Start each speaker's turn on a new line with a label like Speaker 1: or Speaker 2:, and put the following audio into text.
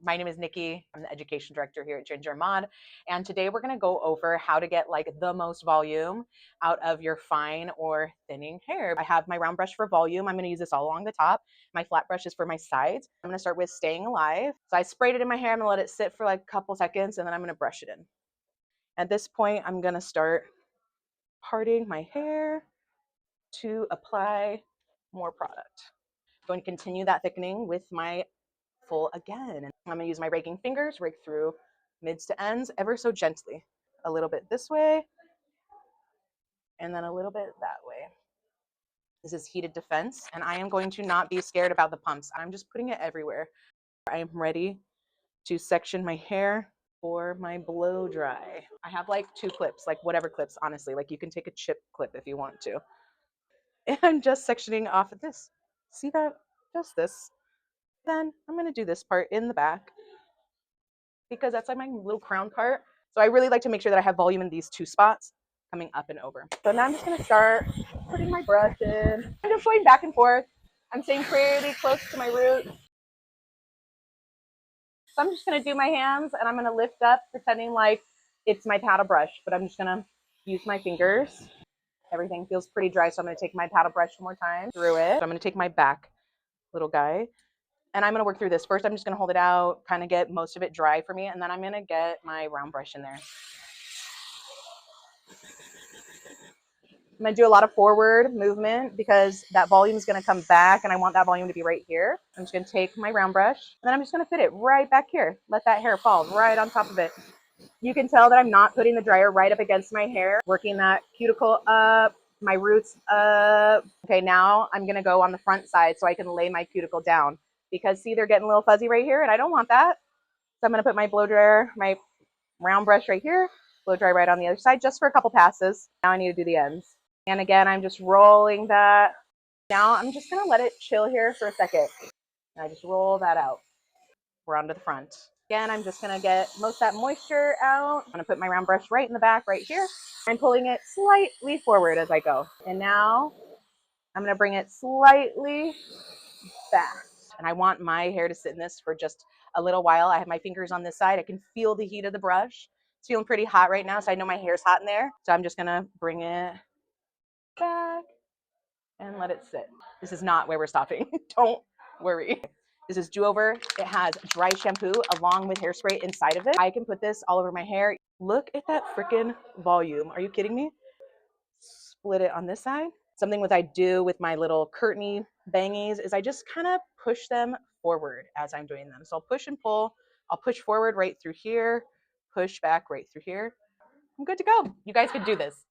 Speaker 1: My name is Nikki. I'm the education director here at Ginger Maude. And today we're going to go over how to get like the most volume out of your fine or thinning hair. I have my round brush for volume. I'm going to use this all along the top. My flat brush is for my sides. I'm going to start with Staying Alive. So I sprayed it in my hair. I'm going to let it sit for like a couple seconds and then I'm going to brush it in. At this point, I'm going to start parting my hair to apply more product. I'm going to continue that thickening with my Full Again. And I'm going to use my raking fingers, rake through mids to ends ever so gently. A little bit this way, and then a little bit that way. This is Heated Defense, and I am going to not be scared about the pumps. I'm just putting it everywhere. I am ready to section my hair for my blow dry. I have like 2 clips, like whatever clips, honestly. Like you can take a chip clip if you want to. And I'm just sectioning off of this. See that? Just this. Then I'm going to do this part in the back because that's like my little crown part. So I really like to make sure that I have volume in these 2 spots coming up and over. So now I'm just going to start putting my brush in. I'm just going back and forth. I'm staying pretty close to my roots. So I'm just going to do my hands and I'm going to lift up pretending like it's my paddle brush, but I'm just going to use my fingers. Everything feels pretty dry, so I'm going to take my paddle brush one more time through it. So I'm going to take my back little guy and I'm going to work through this. First, I'm just going to hold it out, kind of get most of it dry for me, and then I'm going to get my round brush in there. I'm going to do a lot of forward movement because that volume is going to come back and I want that volume to be right here. I'm just going to take my round brush and then I'm just going to fit it right back here. Let that hair fall right on top of it. You can tell that I'm not putting the dryer right up against my hair, working that cuticle up, my roots up. Okay, now I'm going to go on the front side so I can lay my cuticle down because see, they're getting a little fuzzy right here and I don't want that. So I'm going to put my blow dryer, my round brush right here, blow dry right on the other side just for a couple passes. Now I need to do the ends. And again, I'm just rolling that. Now I'm just going to let it chill here for a second. And I just roll that out. We're onto the front. Again, I'm just going to get most of that moisture out. I'm going to put my round brush right in the back right here. I'm pulling it slightly forward as I go. And now I'm going to bring it slightly back. And I want my hair to sit in this for just a little while. I have my fingers on this side. I can feel the heat of the brush. It's feeling pretty hot right now, so I know my hair's hot in there. So I'm just going to bring it back and let it sit. This is not where we're stopping. Don't worry. This is Do Over. It has dry shampoo along with hairspray inside of it. I can put this all over my hair. Look at that freaking volume. Are you kidding me? Split it on this side. Something what I do with my little curtainy bangies is I just kind of push them forward as I'm doing them. So I'll push and pull. I'll push forward right through here, push back right through here. I'm good to go. You guys could do this.